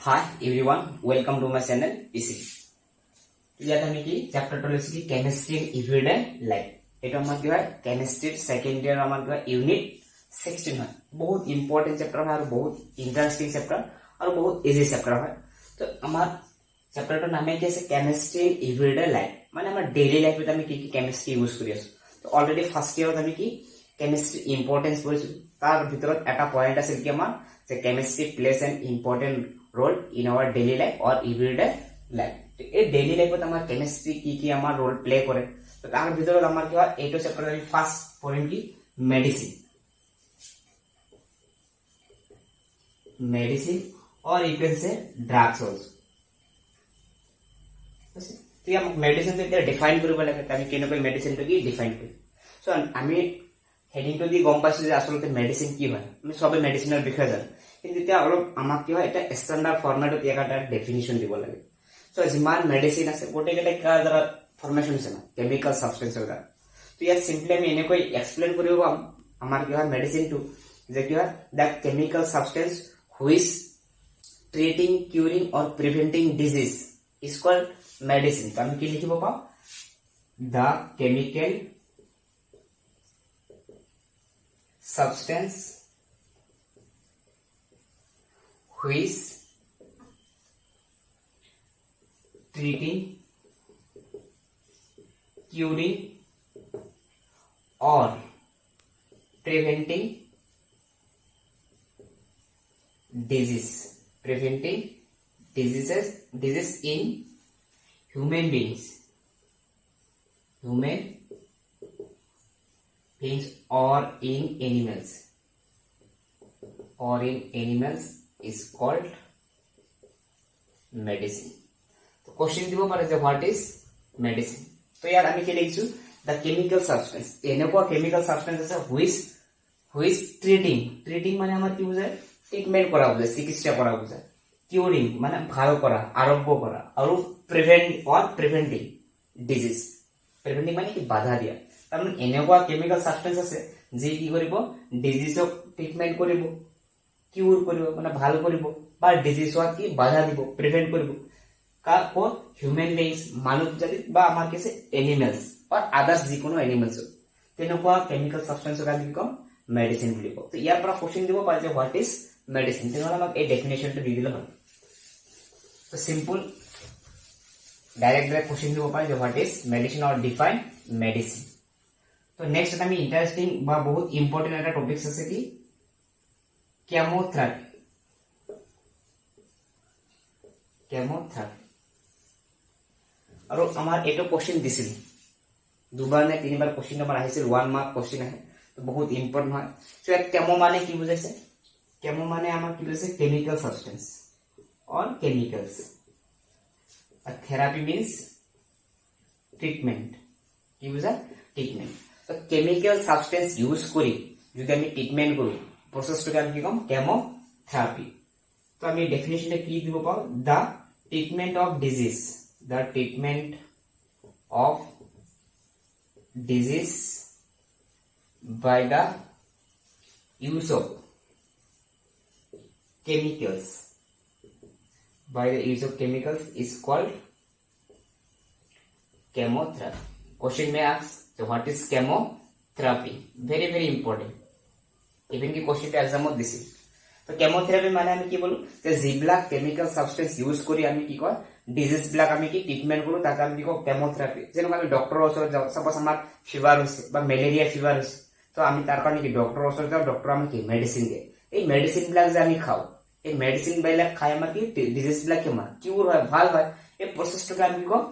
Hi everyone, welcome to my channel PC. ইয়াত আমি কি চ্যাপ্টারটা লৈছো কি কেমিস্ট্রি ইন এভরিডে লাইফ। এটা আমাৰ কি হয় কেমিস্ট্ৰি সেকেন্ড ইয়াৰ আমাৰ কি হয় ইউনিট 16 হয়। বহুত ইম্পৰ্টেন্ট চ্যাপ্টাৰ হয় আৰু বহুত ইন্টাৰেস্টিং চ্যাপ্টাৰ আৰু বহুত ইজি চ্যাপ্টাৰ হয়। তো আমাৰ চ্যাপ্টাৰটোৰ নামে কি আছে কেমিস্ট্ৰি ইন এভৰিডে লাইফ। মানে আমাৰ ডেইলি লাইফত আমি কি কি কেমিস্ট্ৰি ইউজ কৰি আছো। তো অলৰেডি ফাৰ্স্ট ইয়াৰত আমি কি কেমিস্ট্ৰি ইম্পৰ্টেন্স পঢ়িছো। তাৰ ভিতৰত এটা পইণ্ট আছিল কি আমাৰ যে chemistry plays an important role in our daily life or everyday life. এই daily life ত আমাৰ কেমিস্ট্ৰি কি আমাৰ ৰোল প্লে কৰে। তো তাৰ ভিতৰত আমাৰ কি হয় এইটো চ্যাপ্টাৰ আমি ফাৰ্স্ট পঢ়িম কি medicine or you can say drugs also. তো ইয়াক মেডিসিন টো এতিয়া ডিফাইন কৰিব লাগে। আমি কেনেকৈ মেডিসিন টো কি ডিফাইন কৰিম। সো আমি হেডিং টো দি গম পাইছো যে আসলে মেডিসিন কি হয়। আমি সবে মেডিসিনৰ বিষয়ে জানো, কিন্তু এতিয়া অলপ আমাক কি হয় এটা ষ্টেণ্ডাৰ্ড ফৰ্মেটত এটা ডেফিনিশ্যন দিব লাগে। সো যিমান মেডিসিন আছে গোটেইকেইটা কাৰ দ্বাৰা ফৰ্মেশ্যন আছে না কেমিকেল সাবষ্টেন্সৰ দ্বাৰা। তো ইয়াত সিম্পলি আমি এনেকৈ এক্সপ্লেইন কৰিব পাম আমাৰ কি হয় মেডিসিন টো যে কি হয় the chemical substance which treating curing or preventing disease is called medicine. তো আমি কি লিখিব পাম the chemical substance which treating, curing or preventing diseases in human beings or in animals is called medicine. तो क्वेश्चन দিব পাৰে যে what is medicine। তো ইয়াত আমি কি লিখিছো the chemical substance এনেকুৱা chemical substance আছে which treating মানে আমাৰ কি বুজায় ট্ৰিটমেন্ট কৰা বুজায়, চিকিৎসা কৰা বুজায়। কিউৰিং মানে ভাল কৰা, আৰোগ্য কৰা, আৰু প্ৰিভেন্টিং ডিজিজ মানে কি বাধা দিয়া। তাৰমানে এনেকুৱা কেমিকেল সাবষ্টেন্স আছে যি কি কৰিব ডিজিজক ট্ৰিটমেন্ট কৰিব, কিউৰ কৰিব মানে ভাল কৰিব, বা ডিজিজ হোৱা কি বাধা দিব, প্ৰিভেন্ট কৰিব। কাৰ হিউম্যান বিংস মানৱ জাতি বা আমাৰ কি আছে এনিমেলস বা আদাৰ্স যিকোনো এনিমেলস তেনেকুৱা কেমিকেল সাবষ্টেন্সক আমি কি কম মেডিসিন বুলি কওঁ। তো ইয়াৰ পৰা কোশ্চেন দিব পাৰে যে হোৱাট ইজ মেডিসিন, তেনেহ'লে আমাক এই ডেফিনেশ্যনটো দি দিলে হয়। তো সিম্পল ডাইরেক্ট কোশ্চেন দিব পাৰে যে what is medicine or define medicine. তো নেক্সট আমি ইন্টাৰেস্টিং বা বহুত ইম্পৰ্টেন্ট এটা টপিকস আছে কি chemotherapy আৰু আমাৰ এটো কোশ্চেন দিছিল দুবাৰ নে তিনিবাৰ কোশ্চেন আমাৰ আহিছিল 1 মাৰ্ক কোশ্চেন আহে। তো বহুত ইম্পৰ্টেন্ট হয়। সো ইয়াত কেমো মানে কি বুজাইছে, কেমো মানে আমাৰ কি বুজাইছে কেমিকেল সাবষ্টেন্স অৰ chemicals, R therapy means treatment. কি বুঝায় ট্ৰিটমেন্ট। তো কেমিকেল সাবষ্টেন্স ইউজ কৰি যদি আমি ট্ৰিটমেন্ট কৰো প্রসেসটাকে আমি কি কম কেমোথেরাপি। তো আমি ডেফিনেশনটা কি দিব পাও the treatment of disease by the use of chemicals is called chemotherapy. Question may ask, so what is chemotherapy? Very very important. Even কি কোশ্চেনটা এক্সামত দিছিল। তো কেমোথেরাপি মানে আমি কি বলো যে যিবিলাক কেমিকেল সাবষ্টেন্স ইউজ কৰি আমি কি কয় ডিজিজ বিলাক আমি কি ট্ৰিটমেন্ট কৰো তাকে আমি কি কওঁ কেমোথেৰাপি। যেনেকৈ আমি ডক্টৰৰ ওচৰত যাওঁ, সাপোজ আমাৰ ফিভাৰ হৈছে বা মেলেৰিয়া ফিভাৰ হৈছে, তো আমি তাৰ কাৰণে কি ডক্টৰৰ ওচৰত যাওঁ, ডক্টৰ আমাক কি মেডিসিন দিয়ে। এই মেডিসিন বিলাক যে আমি খাওঁ এই মেডিসিন বিলাক খাই আমাৰ কি ডিজিজ বিলাক কি আমাৰ কিউৰ হয়, ভাল হয়। এই প্ৰসেসটাকে আমি কি কওঁ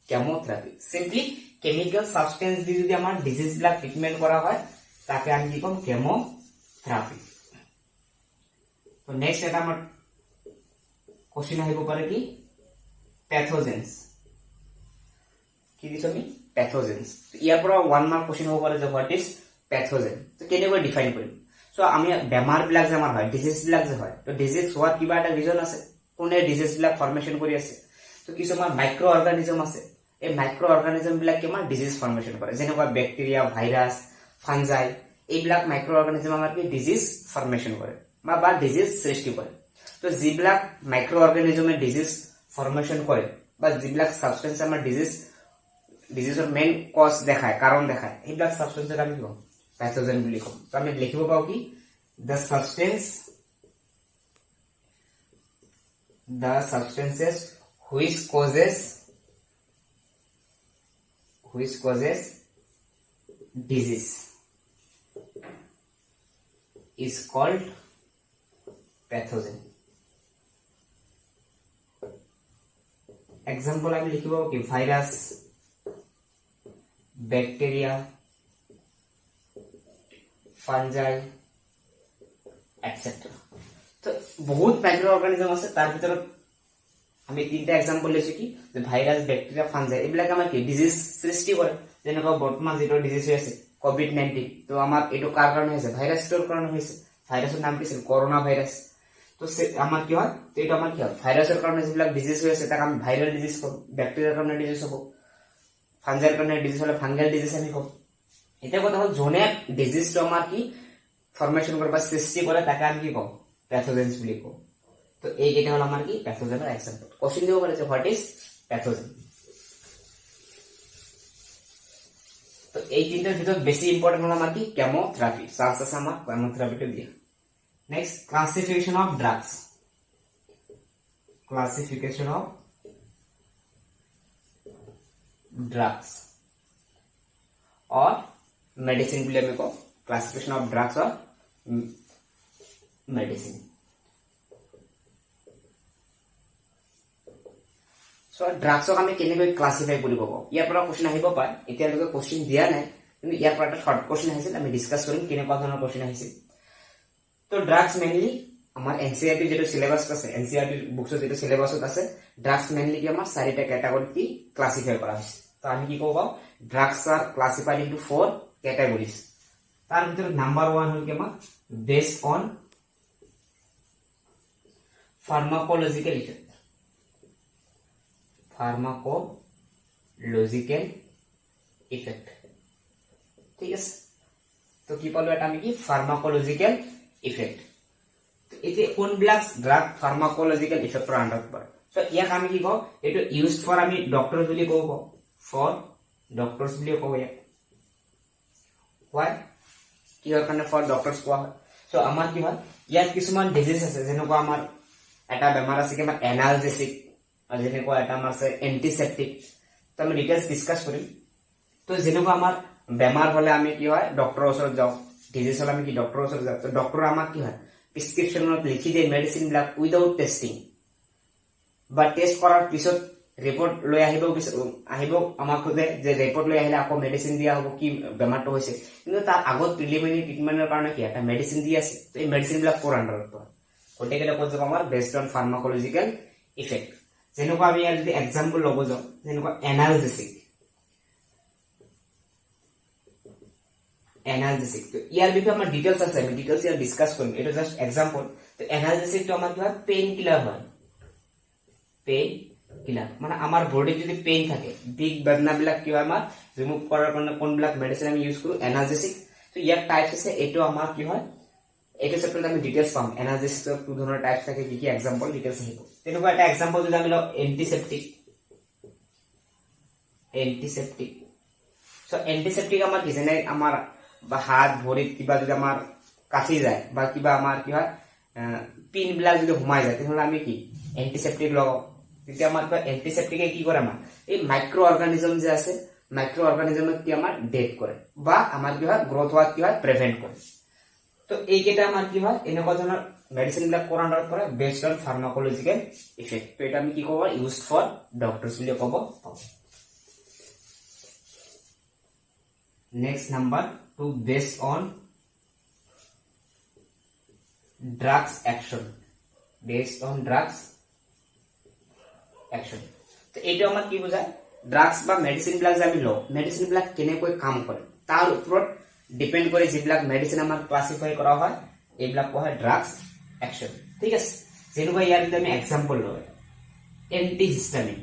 কেমোথেৰাপি। সিম্পলি কেমিকেল সাবষ্টেন্স দি যদি আমাৰ ডিজিজ বিলাক ট্ৰিটমেন্ট কৰা হয় তাকে আমি কি কম কেমোথেৰাপি। তো নেক্সট এটা আমাৰ কোশ্চেন আহিব পাৰে কি প্যাথোজেন্স। কি দিছো আমি প্যাথোজেন্স। ইয়াৰ পৰা 1 মাৰ্ক কোশ্চেন হ'ব পাৰে যে হোৱাট ইজ প্যাথোজেন। তো কেনেকৈ ডিফাইন কৰিম। সো আমি বেমাৰ বিলাক যে আমাৰ হয় ডিজিজ বিলাক যে হয়, তো ডিজিজ হোৱাৰ কিবা এটা ৰিজন আছে, কোনে ডিজিজ বিলাক ফৰ্মেশন কৰি আছে। তো কিছুমান মাইক্ৰো অৰ্গানিজম আছে, এই মাইক্ৰো অৰ্গানিজম বিলাক কি আমাৰ ডিজিজ ফৰ্মেশন কৰে, যেনেকুৱা ব্যাকটেৰিয়া, ভাইৰাছ, ফাঞ্জাই, এইবিলাক মাইক্ৰো অৰ্গানিজম আমাৰ কি ডিজিজ ফৰ্মেশন কৰে বা ডিজিজ সৃষ্টি কৰে। তো তো যিবিলাক মাইক্ৰ অৰ্গানিজমে ডিজিজ ফৰ্মেশ্যন কৰে বা যিবিলাক সাবষ্টেন্স আমাৰ ডিজিজৰ মেইন কজ দেখায় কাৰণ দেখায় সেইবিলাক সাবষ্টেন্সক আমি কি কম পেথোজেন বুলি কম তো আমি লিখিব পাও কি the substances which causes disease is called pathogen. Example আমি লিখিব কি ভাইরাস ব্যাকটেরিয়া ফাঞ্জাই etc. তো বহুত মাইক্রো অর্গানিজম আছে তার ভিতৰত আমি তিনটা এক্সাম্পল লৈছো কি যে ভাইৰাস ব্যাকটেৰিয়া ফাঞ্জাই এইবিলাক আমাৰ কি ডিজিজ সৃষ্টি কৰে যেনেকৈ বৰ্তমান যেটো ডিজিজ হৈ আছে কোভিড-19 তো আমাৰ এটো কাৰ কাৰণে হৈছে ভাইৰাছৰ কাৰণে হৈছে ভাইৰাছৰ নাম কি আছিল কৰোনা ভাইৰাছ তো আমাৰ কি হয় তো এটো আমাৰ কি হয় ভাইৰাছৰ কাৰণে যিবিলাক ডিজিজ হৈ আছে তাক আমি ভাইৰাল ডিজিজ কম ব্যাকটেৰিয়াৰ কাৰণে ডিজিজ হ'ব ফাঞ্জাইৰ কাৰণে ডিজিজ হলে ফাঙ্গাল ডিজিজ আমি কম এটা কথা হল জোনে ডিজিজটো আমাৰ কি ফর্মেশন করে বা সৃষ্টি করে তাকে আমি কি কম প্যাথোজেন্স বুলি কম তো এই এটা হল আমার কি প্যাথোজেনের এক্সাম্পল কোশ্চেন দিব পারে যে হোয়াট ইজ প্যাথোজেন তো এই তিনটার ভিতর বেশি ইম্পর্টেন্ট হল আমার কি কেমোথেরাপি চান্স আছে আমার কেমোথেরাপিটা দিয়ে next classification of drugs or medicine বুলি আমি কম classification of drugs or medicine. So drugs আমি কেনেকৈ ক্লাসিফাই কৰিব পাব ইয়াৰ পৰা কোশ্চেন আহিব পাৰে এতিয়ালৈকে কোশ্চেন দিয়া নাই কিন্তু ইয়াৰ পৰা এটা শৰ্ট কোশ্চেন আহিছিল আমি ডিসকাস কৰিম কেনেকুৱা ধৰণৰ কোশ্চেন আহিছিল তো ড্ৰাগছ মেইনলি আমাৰ এনসিআৰটি যেটো সিলেবাস আছে এনসিআৰটি বুকছত যেটো সিলেবাসত আছে ড্ৰাগছ মেইনলি কি আমাৰ চাৰিটা ক্যাটাগৰিতে ক্লাসিফাই কৰা হৈছে তো আমি কি ক'ব drugs are classified into 4 categories তার ভিতরে নাম্বার 1 হল কি আমার বেসড অন ফার্মাকোলজিক্যাল ইফেক্ট ঠিক আছে তো কি পালো এটা আমি কি ফার্মাকোলজিক্যাল ইফেক্ট তো এই যে কোন ব্লাক ড্রাগ ফার্মাকোলজিক্যাল ইফেক্টৰ আন্ডাৰত পৰে সো ইয়াক আমি কি কও এটো ইউজড ফৰ আমি ডক্টৰ বুলি কও ফৰ ডক্টৰস বুলি কও ইয়াক why কিহৰ কাৰণে ফৰ ডক্টৰস কোৱা হয় সো আমাৰ কি হয় ইয়াত কিছুমান ডিজিজ আছে যেনেকুৱা আমাৰ এটা বেমাৰ আছে কি আমাৰ এনালজেসিক আৰু যেনেকুৱা এটা আমাৰ আছে এন্টিসেপ্টিক তো আমি ডিটেইলস ডিসকাস কৰিম তো যেনেকুৱা আমাৰ বেমাৰ হলে আমি কি হয় ডক্টৰৰ ওচৰত যাও ডিজিজ হলে আমি কি ডক্টৰৰ ওচৰত যাও তো ডক্টৰ আমাক কি হয় প্ৰেসক্ৰিপচনত লিখি দিয়ে মেডিসিন বিলাক উইদাউট টেস্টিং বা টেস্ট কৰাৰ পিছত ৰিপোৰ্ট লৈ আহিব আমাক খুদে যে ৰিপোৰ্ট লৈ আহিলে আকৌ মেডিসিন দিয়া হ'ব কি বেমাৰটো হৈছে কিন্তু তাৰ আগত প্ৰিলিমিনাৰী ট্ৰিটমেন্টৰ কাৰণে কি এটা মেডিসিন দি আছে তো এই মেডিসিন বিলাক কোৰ আন্ডাৰত পৰে কোটেকেলে ক'ত যাব আমাৰ বেসড অন ফাৰ্মাকোলজিক্যাল ইফেক্ট যেনেকুৱা আমি ইয়াৰ যদি এক্সাম্পল ল'ব যাও যেনেকুৱা এনালজেসিক তো ইয়াৰ বিষয়ে আমাৰ ডিটেইলস আছে আমি ডিটেইলস ইয়াৰ ডিসকাস কৰিম এটা জাস্ট এক্সাম্পল তো এনালজেসিক তো আমাৰ কি হয় পেইন কিলাৰ হয় পেইন কিলাৰ মানে আমাৰ বডি যদি পেইন থাকে বিগ বেদনা বিলাক কি হয় আমাৰ ৰিমুভ কৰাৰ কাৰণে কোন বিলাক মেডিসিন আমি ইউজ কৰো এনালজেসিক তো ইয়াৰ টাইপস আছে এটো আমাৰ কি হয় এটো চেপ্টাৰত আমি ডিটেইলস পাম এনালজেসিকৰ টু ধৰণৰ টাইপস থাকে কি কি এক্সাম্পল ডিটেইলস আহিব তেনেকুৱা এটা এক্সাম্পল যদি আমি লও এন্টিসেপ্টিক সো এন্টিসেপ্টিক আমাৰ কি যেনে আমাৰ বা হাত ভৰিত কিবা যদি আমাৰ কাটি যায় বা কিবা আমাৰ কি হয় পিন বিলাক যদি ঘুমাই যায় তেহলে আমি কি এন্টিসেপ্টিক লগাও তেতিয়া আমাৰ এন্টিসেপ্টিকে কি কৰে আমাৰ এই মাইক্ৰো অৰ্গানিজম যে আছে মাইক্ৰো অৰ্গানিজমক কি আমাৰ ডেথ কৰে বা আমাৰ কি হয় গ্ৰোথ হোৱাত কি হয় প্ৰিভেন্ট কৰে তো এই কেটা আমাৰ কি হয় এনেকুৱা ধৰণৰ মেডিসিন বিলাক কোৰ আন্ডাৰত পৰে বেসড অন ফাৰ্মাকোলজিক্যাল ইফেক্ট তো এটা আমি কি ক'ব ইউজড ফৰ ডক্টৰস বুলি ক'ব next number 2 based on drugs action তো এইটো আমাৰ কি বুজায় ড্রাগস বা মেডিসিন বিলাক যে আমি লও মেডিসিন বিলাক কেনেকৈ কাম কৰে তাৰ ওপৰত ডিপেন্ড কৰি যিবিলাক মেডিসিন আমাৰ ক্লাসিফাই কৰা হয় এইবিলাক কোৱা হয় ড্ৰাগস অ্যাকশন ঠিক আছে যেনেকুৱা ইয়াৰ যদি আমি এক্সাম্পল লও এন্টিহিস্টামিন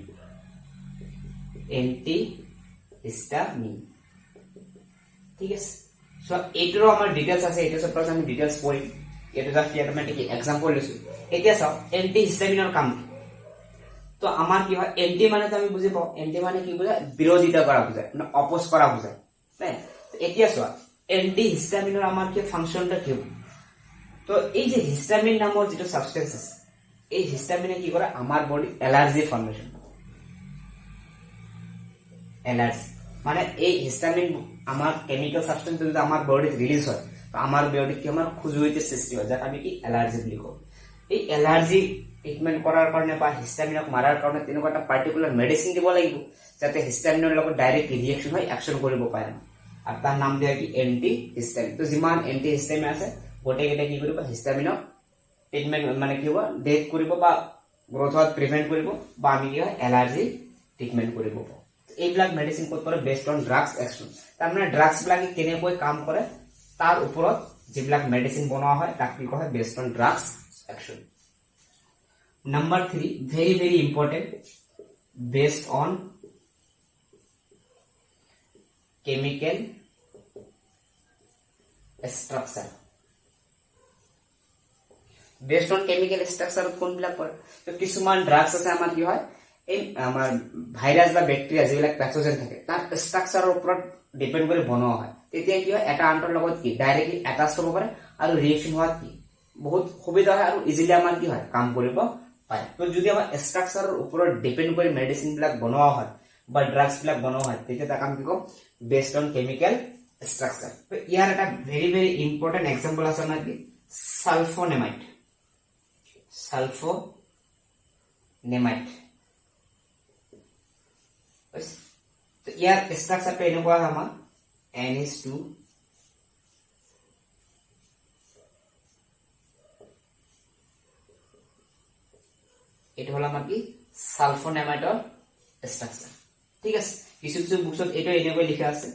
ঠিক আছে সো এইটোৰ আমাৰ ডিটেইলস আছে এইটো সব আমি ডিটেইলস পঢ়িম এটা জাস্ট ইয়াত আমি এক্সাম্পল লৈছো এতিয়া চাও এন্টি হিস্টামিনৰ কাম কি তো আমাৰ কি হয় এন্টি মানে তো আমি বুজি পাও এন্টি মানে কি বুজায় বিৰোধিতা কৰা বুজায় মানে অপোজ কৰা বুজায় নাই এতিয়া চোৱা এন্টি হিস্টামিনৰ আমাৰ কি ফাংচনটা কি তো এই যে হিস্টামিন নামৰ যেটো সাবস্টেন্স আছে এই হিস্টামিনে কি কৰে আমাৰ বডি এলাৰ্জি ফৰ্মেশন এলাৰ্জি মানে এই হিস্টামিন আমাৰ কেমিক্যাল সাবস্টেন্স যদি আমাৰ বডিত ৰিলিজ হয় তো আমাৰ বডিত কি আমাৰ খুজুৱতি সৃষ্টি হয় যাক আমি কি এলাৰ্জি বুলি কওঁ এই এলাৰ্জি ট্ৰিটমেন্ট কৰাৰ কাৰণে বা হিস্টামিনক মাৰাৰ কাৰণে তেনেকুৱা এটা পাৰ্টিকুলাৰ মেডিসিন দিব লাগিব যাতে হিস্টামিনৰ লগত ডাইৰেক্ট ৰিএকচন হয় একচন কৰিব পাৰে আৰু তাৰ নাম দিয়া কি এন্টি হিস্টামিন তো যিমান এন্টি হিস্টামিন আছে গোটে কেটা কি কৰিব হিস্টামিনক ট্ৰিটমেন্ট মানে কি হ'ব ডেথ কৰিব বা গ্ৰোথ হোৱাত প্ৰিভেন্ট কৰিব বা আমি কি হয় এলাৰ্জি ট্ৰিটমেন্ট কৰিব এইবিলাক মেডিসিন ক'ত কৰে বেসড অন ড্ৰাগছ একচন তাৰ মানে ড্ৰাগছ বিলাকে কেনেকৈ কাম কৰে তাৰ ওপৰত যিবিলাক মেডিসিন বনোৱা হয় তাক কি কয় based on drugs action Number 3 very very important based on chemical structure based on chemical structure কোন বিলাক পৰে তো কিছুমান ড্ৰাগছ আছে আমাৰ কি হয় এই আমাৰ ভাইৰাছ বা ব্যাকটেৰিয়া যিবিলাক প্যাথোজেন থাকে তাৰ ষ্ট্ৰাকচাৰৰ ওপৰত ডিপেন্ড কৰি বনোৱা হয় তেতিয়া কি হয় এটা আনটোৰ লগত কি ডাইৰেক্টলি অ্যাটাচ হ'ব পাৰে আৰু ৰিএকচন হোৱাত কি বহুত সুবিধা হয় আৰু ইজিলি আমাৰ কি হয় কাম কৰিব পায় তো যদি আমাৰ ষ্ট্ৰাকচাৰৰ ওপৰত ডিপেন্ড কৰি মেডিসিন বিলাক বনোৱা হয় বা ড্ৰাগছ বিলাক বনোৱা হয় তেতিয়া তাক আমি কি কম বেসড অন কেমিক্যাল স্ট্ৰাকচাৰ তো ইয়াৰ এটা ভেৰি ভেৰি ইম্পৰ্টেন্ট এক্সাম্পল আছে আমাৰ কি সালফোনেমাইড তো ইয়াৰ স্ট্ৰাকচাৰটো এনেকুৱা হয় আমাৰ NH2 এটা হল আমাৰ কি সালফোনেমাইডৰ স্ট্ৰাকচাৰ ঠিক আছে কিছু কিছু বুকছত এটা এনেকৈ লিখা আছে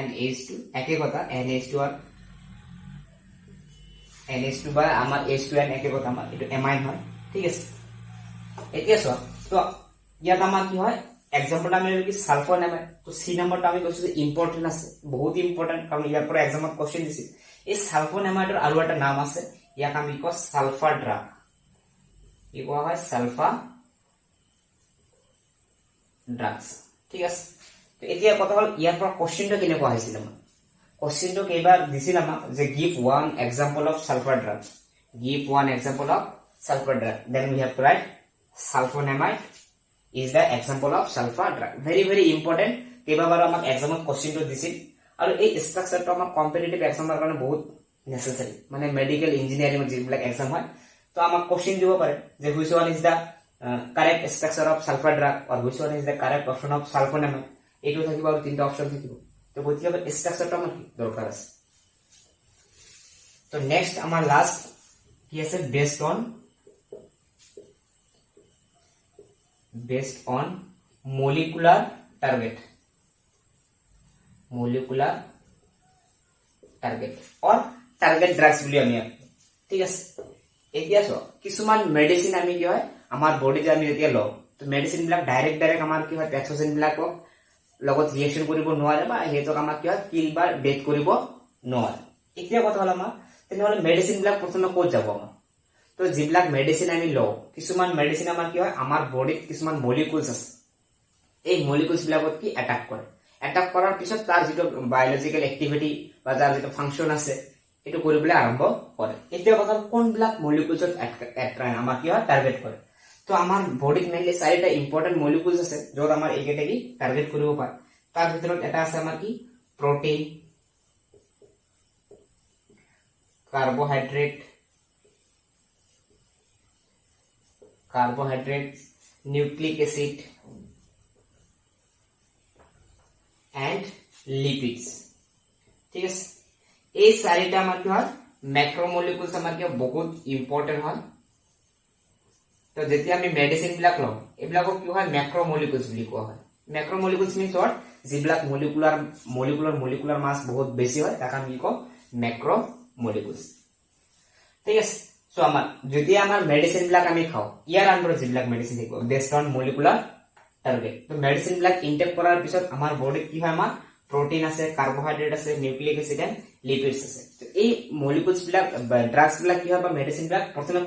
NH2 একে কথা NH2 আর NH2 বা আমাৰ H2N একে কথা আমাৰ এটা এমাইন হয় ঠিক আছে এতিয়া চোৱা তো ইয়াত আমাৰ কি হয় এক্সাম্পল আমি কি সালফোনেমাইড তো সি নম্বৰটা আমি কৈছো যে ইম্পৰ্টেন্ট আছে বহুত ইম্পৰ্টেন্ট কাৰণ ইয়াৰ পৰা এক্সামত কোশ্চেন দিছিল এই সালফোনেমাইডৰ আৰু এটা নাম আছে ইয়াক আমি কওঁ সালফাৰ ড্ৰাগ কি কোৱা হয় সালফাৰ ড্ৰাগছ ঠিক আছে তো এতিয়া কথা হল ইয়াৰ পৰা কোশ্চেনটো কেনেকুৱা হৈছিল আমাৰ কোশ্চেনটো কেইবাৰ দিছিল আমাক যে give one example of sulphur drug give one example of sulphur drug then we have to write sulphonamide is the example of sulfur drug very very important কেইবাবাৰ আমাক এক্সামত কোশ্চেনটো দিছিল আৰু এই ষ্ট্ৰাকচাৰটো আমাৰ কম্পিটিটিভ এক্সামৰ কাৰণে বহুত নেসেসাৰি মানে মেডিকেল ইঞ্জিনিয়াৰিং যিবিলাক এক্সাম হয় তো আমাক কোশ্চেন দিব পাৰে যে which one is the correct structure of sulfur drug or which one is the correct option of sulfonamide এইটো থাকিব আৰু তিনটা অপচন থাকিব তো গতিকে ষ্ট্ৰাকচাৰটো আমাৰ কি দৰকাৰ আছে তো নেক্সট আমাৰ লাষ্ট কি আছে based on molecular target or target drugs বুলি আমি ঠিক আছে এতিয়া সো কিছুমান মেডিসিন আমি কি হয় আমাৰ বডিতে আমি যেতিয়া লও তো মেডিসিন বিলাক ডাইৰেক্ট আমাৰ কি হয় প্যাথোজেন বিলাকক লগত ৰিএকচন কৰিব নোৱাৰে বা হেতক আমাৰ কি হয় কিল বা ডেথ কৰিব নোৱাৰে এতিয়া কথা হল আমাৰ তেনেহলে মেডিসিন বিলাক প্ৰথমে ক'ত যাব আমাৰ তো যিবিলাক মেডিসিন আমি লও কিছুমান মেডিসিন আমাৰ কি হয় আমাৰ বডিত কিছুমান মলিকুলস আছে এই মলিকুলস বিলাকত কি অ্যাটাক কৰাৰ পিছত তাৰ যেটো বায়োলজিক্যাল এক্টিভিটি বা তাৰ যেটো ফাংচন আছে এটো কৰিবলৈ আৰম্ভ কৰে এতিয়া কথা কোন বিলাক মলিকুলছত আমাৰ কি হয় টাৰ্গেট কৰে তো আমাৰ বডিত মেইনলি চাৰিটা ইম্পৰ্টেন্ট মলিকুলস আছে যত আমাৰ এইকেইটা কি টাৰ্গেট কৰিব পাৰে তাৰ ভিতৰত এটা আছে আমাৰ কি protein carbohydrates, nucleic acid and lipids ঠিক আছে এই চাৰিটা আমাৰ কি হয় ম্যাক্ৰোমলিকুলস আমাৰ কি বহুত ইম্পৰ্টেন্ট হয় তো যেতিয়া আমি মেডিসিন বিলাক লওঁ এবিলাকক কি হয় ম্যাক্ৰোমলিকুলস বুলি কোৱা হয় ম্যাক্ৰোমলিকুলস মিন্স what যিবিলাক মলিকুলাৰ মাছ বহুত বেছি হয় তাক আমি কওঁ ম্যাক্ৰোমলিকুলস ঠিক আছে সো আমাৰ যদি আমাৰ মেডিসিন বিলাক আমি খাও ইয়াৰ আন্ডাৰত যিবিলাক মেডিসিন থাকিব বেসড অন মলিকুলাৰ টাৰ্গেট তো মেডিসিন বিলাক ইনটেক কৰাৰ পিছত আমাৰ বডিত কি হয় আমাৰ protein আছে, carbohydrate আছে, nucleic acid and lipids আছে। তো এই molecules বিলাক drugs বিলাক কি হয় বা মেডিসিন বিলাক প্ৰথমে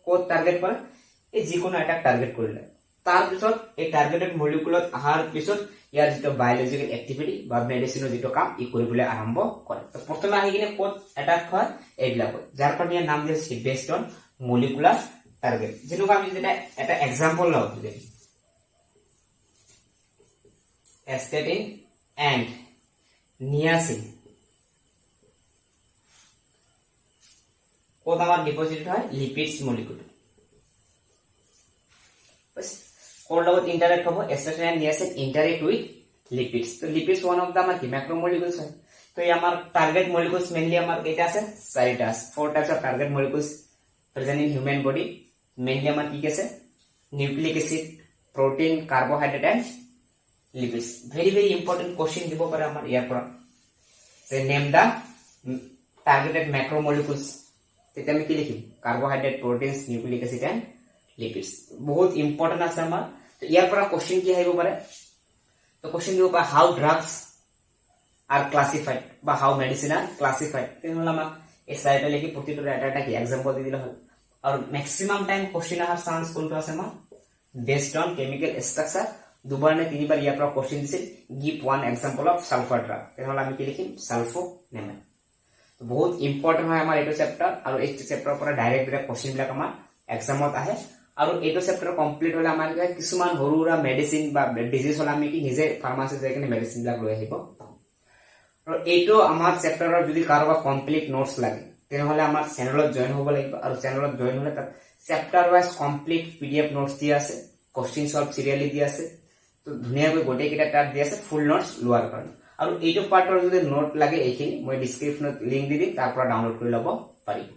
কোড টাৰ্গেট কৰে, এই যিকোনো এটা টাৰ্গেট কৰিলে তাৰ পিছত এই টাৰ্গেটেড মলিকুলত আহাৰ পিছত ইয়াৰ যেটো বায়োলজিক্যাল এক্টিভিটি বা মেডিসিনৰ যেটো কাম ই কৰিবলৈ আৰম্ভ কৰে। তো প্ৰথমে আহি কিনে কোড এটাক হয় এইবিলাক, যাৰ কাৰণে ইয়াৰ নাম দিছে বেসড অন মলিকুলাৰ টাৰ্গেট। যেনেকুৱা আমি যেটা এটা এক্সাম্পল লওঁ, এস্টেটিন এন্ড নিয়াসিন কোড আমাৰ ডিপোজিট হয় লিপিডস মলিকুল, কোড লগত ইন্টারেক্ট হ'ব, statin and niacin interact with lipids. তো লিপিডস ওয়ান অফ দা আমাৰ কি ম্যাক্ৰোমলিকুলস হয়। তো এই আমাৰ টাৰ্গেট মলিকুলস মেইনলি আমাৰ কেইটা আছে, 4টা আছে। 4 types of target molecules present in human body. Mainly আমাৰ কি আছে, nucleic acid, protein, carbohydrate and lipids. Very very important question দিব পাৰে আমাৰ ইয়াৰ পৰা, যে নেম দা টাৰ্গেটেড ম্যাক্ৰোমলিকুলস। তেতিয়া আমি কি লিখিম, carbohydrate, proteins, nucleic acid and lipids. বহুত ইম্পৰ্টেন্ট আছে আমাৰ। তো ইয়াৰ পৰা কোশ্চেন কি আহিব পাৰে, তো কোশ্চেন দিব পাৰে হাউ ড্ৰাগস আৰ ক্লাসিফাইড বা হাউ মেডিসিন আৰ ক্লাসিফাইড। তেনেহ'লে আমাক এই চাৰিটা লিখি প্ৰতিটো এটা কি এক্সাম্পল দি দিলে হ'ল। আৰু ম্যাক্সিমাম টাইম কোশ্চেন অহাৰ চান্স কোনটো আছে আমাৰ, বেসড অন কেমিক্যাল স্ট্ৰাকচাৰ। দুবাৰ নে তিনিবাৰ ইয়াৰ পৰা কোশ্চেন দিছিল, give one example of sulphur drug. তেনেহ'লে আমি কি লিখিম, সালফোনেমাইড। বহুত ইম্পৰ্টেন্ট হয় আমাৰ এইটো চেপ্টাৰ, আৰু এই চেপ্টাৰৰ পৰা ডাইৰেক্ট কোশ্চেন বিলাক আমাৰ এক্সামত আহে। আৰু এইটো চেপ্টাৰ কমপ্লিট হলে আমাৰ কিছুমান সৰু সুৰা মেডিসিন বা ডিজিজ হলে আমি কি নিজে ফাৰ্মাচী যাই কিনে মেডিসিন বিলাক লৈ আহিব পাৰোঁ। আৰু এইটো আমাৰ চেপ্টাৰৰ যদি কাৰোবাৰ কমপ্লিট নোটস লাগে তেনেহলে আমাৰ চেনেলত জয়েন হ'ব লাগিব। আৰু চেনেলত জয়েন হলে তাত chapter wise complete PDF notes দিয়া আছে, কোশ্চেন সলভ সিরিয়ালি দিয়া আছে। তো ধুনীয়াকৈ গোটেইকেইটা তাত দিয়া আছে ফুল নোটস লোৱাৰ কাৰণে। আৰু এইটো পাৰ্টৰ যদি নোট লাগে এইখিনি মই ডিসক্ৰিপশনত লিংক দি দিম, তাৰ পৰা ডাউনলোড কৰি ল'ব পাৰিব।